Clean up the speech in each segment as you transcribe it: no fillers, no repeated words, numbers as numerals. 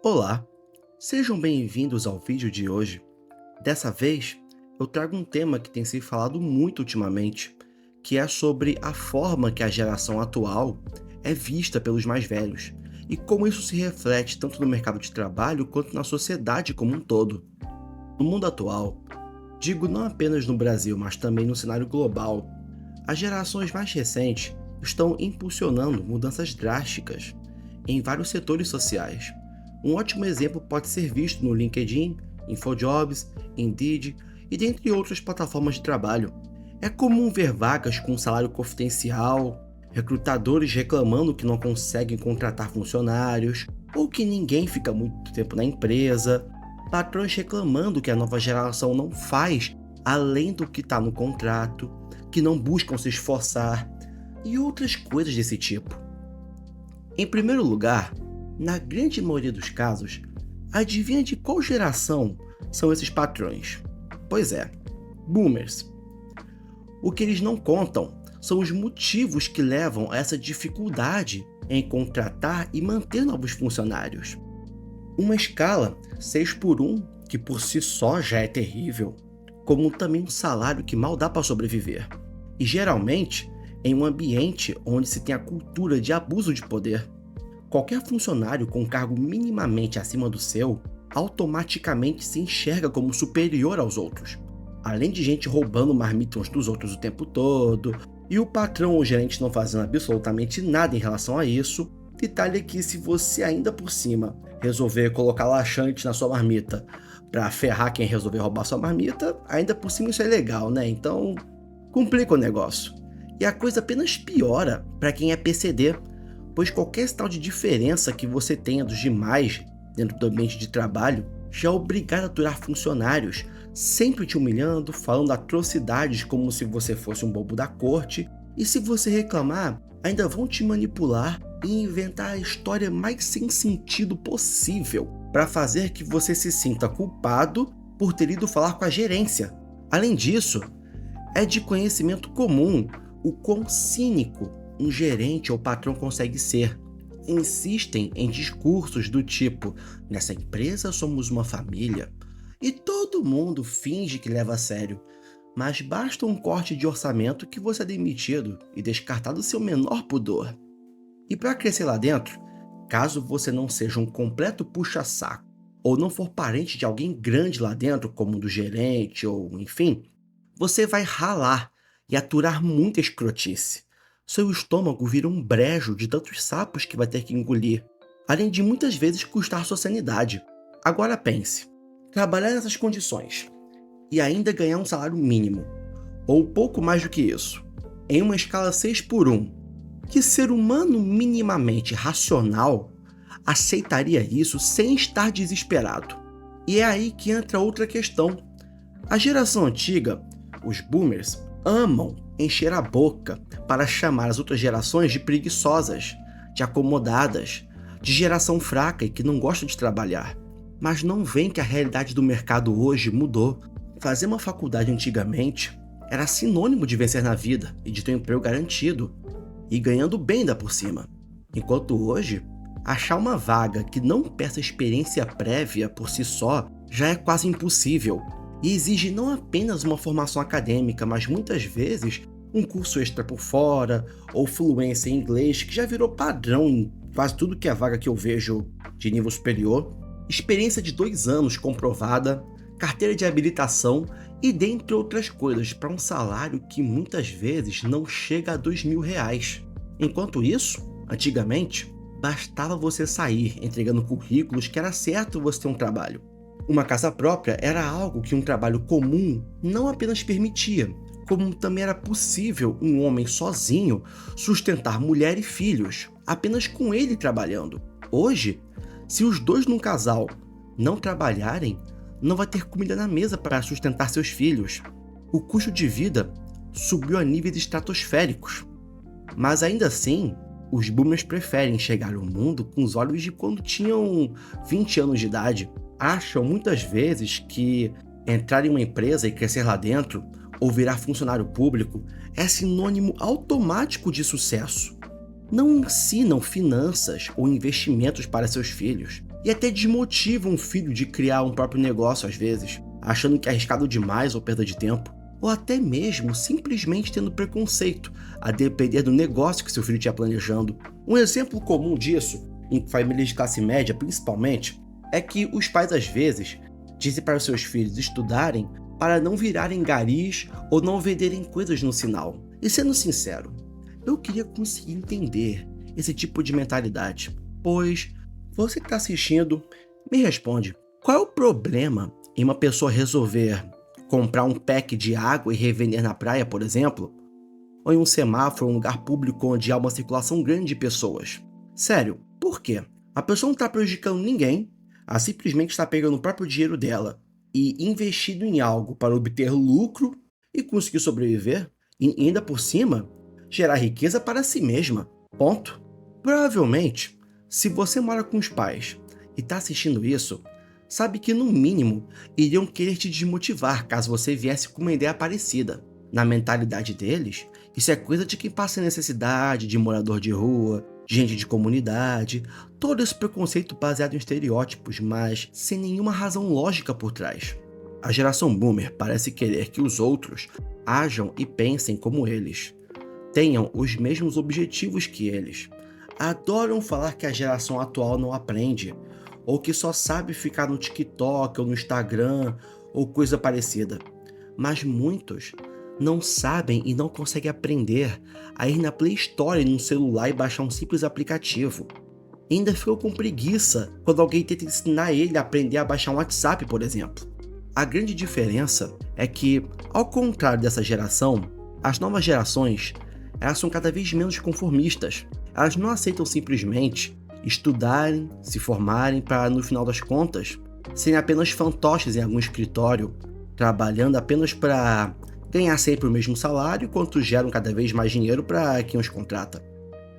Olá, sejam bem-vindos ao vídeo de hoje. Dessa vez, eu trago um tema que tem se falado muito ultimamente, que é sobre a forma que a geração atual é vista pelos mais velhos e como isso se reflete tanto no mercado de trabalho quanto na sociedade como um todo. No mundo atual, digo não apenas no Brasil, mas também no cenário global, as gerações mais recentes estão impulsionando mudanças drásticas em vários setores sociais. Um ótimo exemplo pode ser visto no LinkedIn, InfoJobs, Indeed e dentre outras plataformas de trabalho. É comum ver vagas com salário confidencial, recrutadores reclamando que não conseguem contratar funcionários, ou que ninguém fica muito tempo na empresa, patrões reclamando que a nova geração não faz além do que está no contrato, que não buscam se esforçar, e outras coisas desse tipo. Em primeiro lugar, na grande maioria dos casos, adivinha de qual geração são esses patrões? Pois é, boomers. O que eles não contam são os motivos que levam a essa dificuldade em contratar e manter novos funcionários. Uma escala 6 por 1, que por si só já é terrível, como também um salário que mal dá para sobreviver. E geralmente, em um ambiente onde se tem a cultura de abuso de poder. Qualquer funcionário com um cargo minimamente acima do seu, automaticamente se enxerga como superior aos outros. Além de gente roubando marmitas dos outros o tempo todo, e o patrão ou gerente não fazendo absolutamente nada em relação a isso, detalhe que se você ainda por cima resolver colocar laxante na sua marmita pra ferrar quem resolver roubar sua marmita, ainda por cima isso é legal, né? Então, complica o negócio. E a coisa apenas piora para quem é PCD, pois qualquer sinal de diferença que você tenha dos demais dentro do ambiente de trabalho já é obrigado a aturar funcionários, sempre te humilhando, falando atrocidades como se você fosse um bobo da corte, e se você reclamar, ainda vão te manipular e inventar a história mais sem sentido possível para fazer que você se sinta culpado por ter ido falar com a gerência. Além disso, é de conhecimento comum o quão cínico um gerente ou patrão consegue ser. Insistem em discursos do tipo: nessa empresa somos uma família, e todo mundo finge que leva a sério, mas basta um corte de orçamento que você é demitido e descartado seu menor pudor. E para crescer lá dentro, caso você não seja um completo puxa-saco, ou não for parente de alguém grande lá dentro, como do gerente ou enfim, você vai ralar e aturar muita escrotice. Seu estômago vira um brejo de tantos sapos que vai ter que engolir, além de muitas vezes custar sua sanidade. Agora pense, trabalhar nessas condições e ainda ganhar um salário mínimo, ou pouco mais do que isso, em uma escala 6 por 1, que ser humano minimamente racional aceitaria isso sem estar desesperado? E é aí que entra outra questão. A geração antiga, os boomers, amam encher a boca para chamar as outras gerações de preguiçosas, de acomodadas, de geração fraca e que não gosta de trabalhar. Mas não veem que a realidade do mercado hoje mudou. Fazer uma faculdade antigamente era sinônimo de vencer na vida e de ter um emprego garantido, e ganhando bem ainda por cima. Enquanto hoje, achar uma vaga que não peça experiência prévia por si só já é quase impossível, e exige não apenas uma formação acadêmica, mas muitas vezes um curso extra por fora, ou fluência em inglês, que já virou padrão em quase tudo que é vaga que eu vejo de nível superior, experiência de 2 anos comprovada, carteira de habilitação e dentre outras coisas, para um salário que muitas vezes não chega a R$ 2.000. Enquanto isso, antigamente, bastava você sair entregando currículos que era certo você ter um trabalho. Uma casa própria era algo que um trabalho comum não apenas permitia, como também era possível um homem sozinho sustentar mulher e filhos, apenas com ele trabalhando. Hoje, se os dois num casal não trabalharem, não vai ter comida na mesa para sustentar seus filhos. O custo de vida subiu a níveis estratosféricos. Mas ainda assim, os boomers preferem enxergar o mundo com os olhos de quando tinham 20 anos de idade. Acham muitas vezes que entrar em uma empresa e crescer lá dentro, ou virar funcionário público, é sinônimo automático de sucesso. Não ensinam finanças ou investimentos para seus filhos. e até desmotiva um filho de criar um próprio negócio às vezes, achando que é arriscado demais ou perda de tempo, ou até mesmo simplesmente tendo preconceito, a depender do negócio que seu filho estiver planejando. Um exemplo comum disso, em famílias de classe média principalmente, é que os pais às vezes dizem para os seus filhos estudarem para não virarem garis ou não venderem coisas no sinal. E sendo sincero, eu queria conseguir entender esse tipo de mentalidade, pois você que está assistindo, me responde, qual é o problema em uma pessoa resolver comprar um pack de água e revender na praia, por exemplo? Ou em um semáforo, um lugar público onde há uma circulação grande de pessoas? Sério, por quê? A pessoa não está prejudicando ninguém, ela simplesmente está pegando o próprio dinheiro dela e investindo em algo para obter lucro e conseguir sobreviver, e ainda por cima, gerar riqueza para si mesma. Ponto. Provavelmente, se você mora com os pais e está assistindo isso, sabe que no mínimo iriam querer te desmotivar caso você viesse com uma ideia parecida. Na mentalidade deles, isso é coisa de quem passa necessidade, de morador de rua, de gente de comunidade, todo esse preconceito baseado em estereótipos, mas sem nenhuma razão lógica por trás. A geração boomer parece querer que os outros ajam e pensem como eles, tenham os mesmos objetivos que eles. Adoram falar que a geração atual não aprende, ou que só sabe ficar no TikTok ou no Instagram ou coisa parecida. Mas muitos não sabem e não conseguem aprender a ir na Play Store no celular e baixar um simples aplicativo. Ainda ficam com preguiça quando alguém tenta ensinar ele a aprender a baixar um WhatsApp, por exemplo. A grande diferença é que, ao contrário dessa geração, as novas gerações elas são cada vez menos conformistas. Elas não aceitam simplesmente estudarem, se formarem para, no final das contas, serem apenas fantoches em algum escritório, trabalhando apenas para ganhar sempre o mesmo salário, enquanto geram cada vez mais dinheiro para quem os contrata.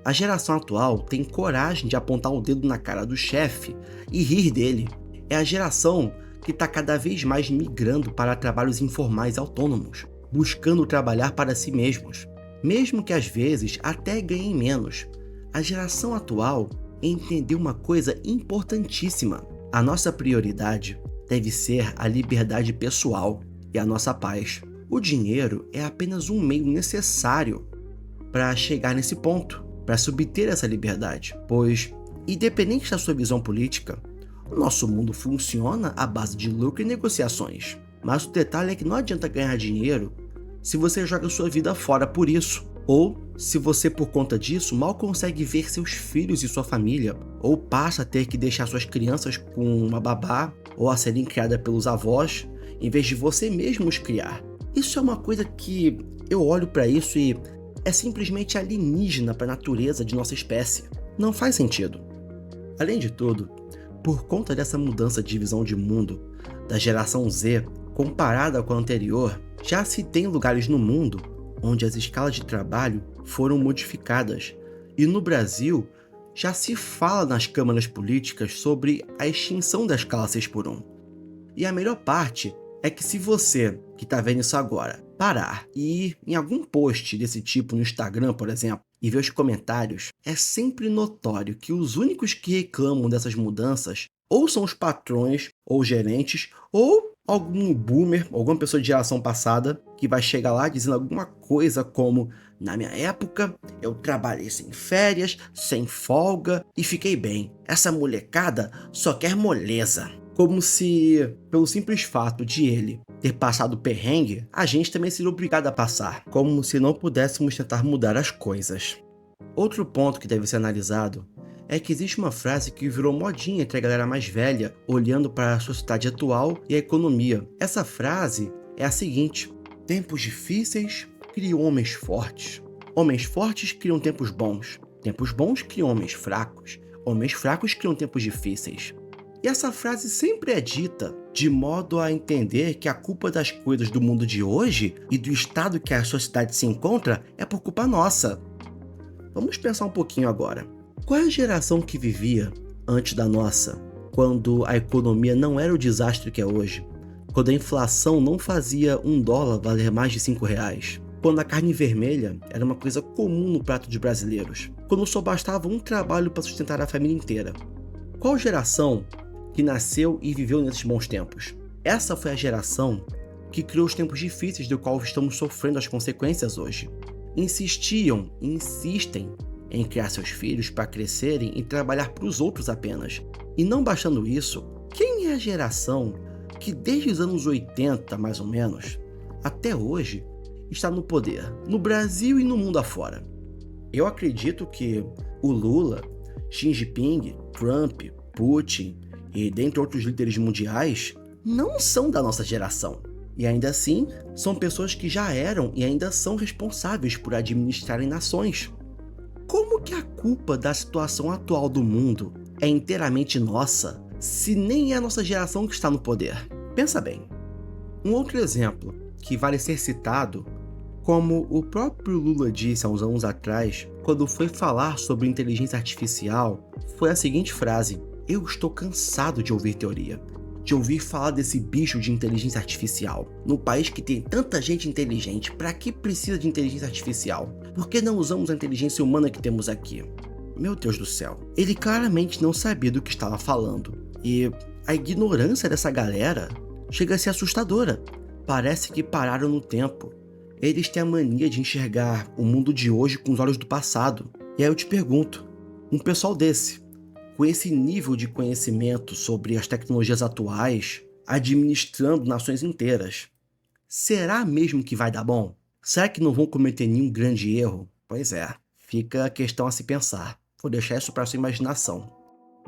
A geração atual tem coragem de apontar o dedo na cara do chefe e rir dele. É a geração que está cada vez mais migrando para trabalhos informais autônomos, buscando trabalhar para si mesmos, mesmo que às vezes até ganhem menos. A geração atual entendeu uma coisa importantíssima. A nossa prioridade deve ser a liberdade pessoal e a nossa paz. O dinheiro é apenas um meio necessário para chegar nesse ponto, para se obter essa liberdade, pois, independente da sua visão política, o nosso mundo funciona à base de lucro e negociações. Mas o detalhe é que não adianta ganhar dinheiro se você joga sua vida fora por isso, ou se você por conta disso mal consegue ver seus filhos e sua família, ou passa a ter que deixar suas crianças com uma babá, ou a serem criadas pelos avós, em vez de você mesmo os criar. Isso é uma coisa que eu olho para isso e é simplesmente alienígena para a natureza de nossa espécie. Não faz sentido. Além de tudo, por conta dessa mudança de visão de mundo da geração Z comparada com a anterior, já se tem lugares no mundo onde as escalas de trabalho foram modificadas, e no Brasil já se fala nas câmaras políticas sobre a extinção da escala 6x1. E a melhor parte é que se você, que está vendo isso agora, parar e ir em algum post desse tipo no Instagram, por exemplo, e ver os comentários, é sempre notório que os únicos que reclamam dessas mudanças ou são os patrões ou gerentes, ou algum boomer, alguma pessoa de geração passada, que vai chegar lá dizendo alguma coisa como: na minha época, eu trabalhei sem férias, sem folga e fiquei bem. Essa molecada só quer moleza. Como se, pelo simples fato de ele ter passado perrengue, a gente também seria obrigado a passar. Como se não pudéssemos tentar mudar as coisas. Outro ponto que deve ser analisado é que existe uma frase que virou modinha entre a galera mais velha, olhando para a sociedade atual e a economia. Essa frase é a seguinte: tempos difíceis criam homens fortes. Homens fortes criam tempos bons. Tempos bons criam homens fracos. Homens fracos criam tempos difíceis. E essa frase sempre é dita de modo a entender que a culpa das coisas do mundo de hoje e do estado que a sociedade se encontra é por culpa nossa. Vamos pensar um pouquinho agora. Qual é a geração que vivia antes da nossa, quando a economia não era o desastre que é hoje? Quando a inflação não fazia $1 valer mais de R$5? Quando a carne vermelha era uma coisa comum no prato dos brasileiros? Quando só bastava um trabalho para sustentar a família inteira? Qual geração que nasceu e viveu nesses bons tempos? Essa foi a geração que criou os tempos difíceis do qual estamos sofrendo as consequências hoje. Insistiam e insistem em criar seus filhos para crescerem e trabalhar para os outros apenas. E não bastando isso, quem é a geração que desde os anos 80, mais ou menos, até hoje, está no poder, no Brasil e no mundo afora? Eu acredito que o Lula, Xi Jinping, Trump, Putin e dentre outros líderes mundiais não são da nossa geração. E ainda assim, são pessoas que já eram e ainda são responsáveis por administrarem nações. Como que a culpa da situação atual do mundo é inteiramente nossa, se nem é a nossa geração que está no poder? Pensa bem. Um outro exemplo que vale ser citado, como o próprio Lula disse há uns anos atrás, quando foi falar sobre inteligência artificial, foi a seguinte frase: "Eu estou cansado de ouvir teoria, de ouvir falar desse bicho de inteligência artificial. No país que tem tanta gente inteligente, para que precisa de inteligência artificial? Por que não usamos a inteligência humana que temos aqui?" Meu Deus do céu. Ele claramente não sabia do que estava falando. E a ignorância dessa galera chega a ser assustadora. Parece que pararam no tempo. Eles têm a mania de enxergar o mundo de hoje com os olhos do passado. E aí eu te pergunto, um pessoal desse, com esse nível de conhecimento sobre as tecnologias atuais, administrando nações inteiras, será mesmo que vai dar bom? Será que não vão cometer nenhum grande erro? Pois é, fica a questão a se pensar. Vou deixar isso para sua imaginação.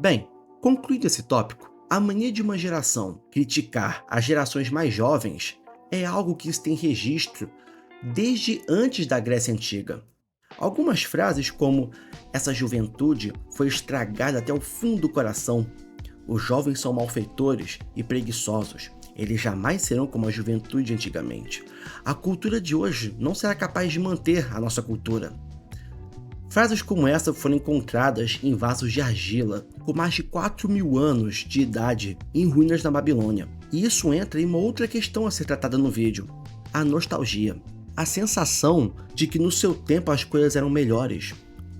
Bem, concluído esse tópico, a mania de uma geração criticar as gerações mais jovens é algo que se tem registro desde antes da Grécia Antiga. Algumas frases como "essa juventude foi estragada até o fundo do coração", "os jovens são malfeitores e preguiçosos, eles jamais serão como a juventude antigamente", "a cultura de hoje não será capaz de manter a nossa cultura". Frases como essa foram encontradas em vasos de argila com mais de 4.000 anos de idade em ruínas na Babilônia. E isso entra em uma outra questão a ser tratada no vídeo: a nostalgia. A sensação de que no seu tempo as coisas eram melhores,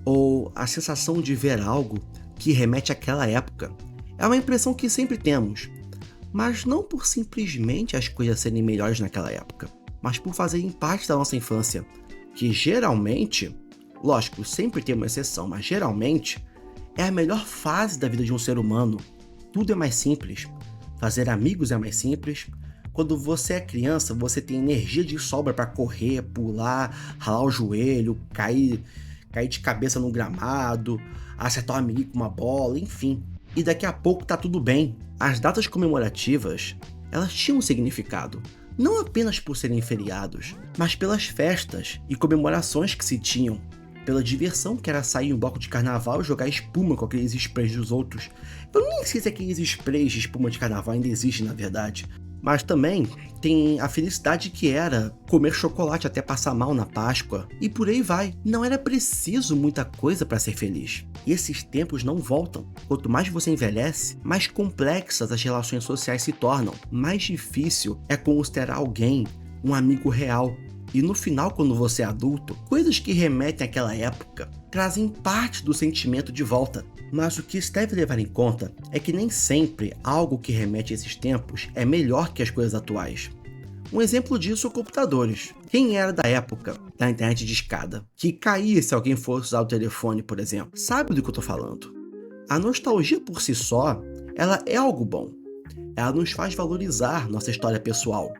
ou a sensação de ver algo que remete àquela época. É uma impressão que sempre temos, mas não por simplesmente as coisas serem melhores naquela época, mas por fazerem parte da nossa infância, que geralmente, lógico, sempre tem uma exceção, mas geralmente é a melhor fase da vida de um ser humano. Tudo é mais simples, fazer amigos é mais simples. Quando você é criança, você tem energia de sobra para correr, pular, ralar o joelho, cair de cabeça no gramado, acertar um amiguinho com uma bola, enfim. E daqui a pouco tá tudo bem. As datas comemorativas, elas tinham um significado, não apenas por serem feriados, mas pelas festas e comemorações que se tinham, pela diversão que era sair em um bloco de carnaval e jogar espuma com aqueles sprays dos outros. Eu nem sei se aqueles sprays de espuma de carnaval ainda existem, na verdade. Mas também tem a felicidade que era comer chocolate até passar mal na Páscoa, e por aí vai. Não era preciso muita coisa para ser feliz. E esses tempos não voltam. Quanto mais você envelhece, mais complexas as relações sociais se tornam. Mais difícil é considerar alguém um amigo real. E no final, quando você é adulto, coisas que remetem àquela época trazem parte do sentimento de volta. Mas o que se deve levar em conta é que nem sempre algo que remete a esses tempos é melhor que as coisas atuais. Um exemplo disso são computadores. Quem era da época da internet de escada, que caía se alguém fosse usar o telefone, por exemplo, sabe do que eu tô falando. A nostalgia por si só, ela é algo bom. Ela nos faz valorizar nossa história pessoal.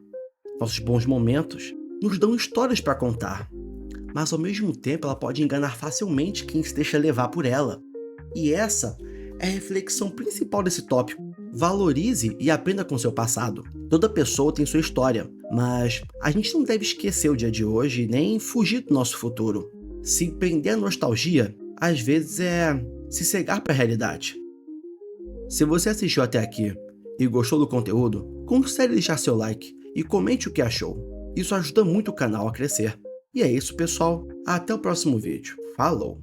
Nossos bons momentos nos dão histórias para contar. Mas ao mesmo tempo ela pode enganar facilmente quem se deixa levar por ela. E essa é a reflexão principal desse tópico. Valorize e aprenda com seu passado. Toda pessoa tem sua história, mas a gente não deve esquecer o dia de hoje nem fugir do nosso futuro. Se prender à nostalgia, às vezes é se cegar para a realidade. Se você assistiu até aqui e gostou do conteúdo, considere deixar seu like e comente o que achou. Isso ajuda muito o canal a crescer. E é isso, pessoal. Até o próximo vídeo. Falou!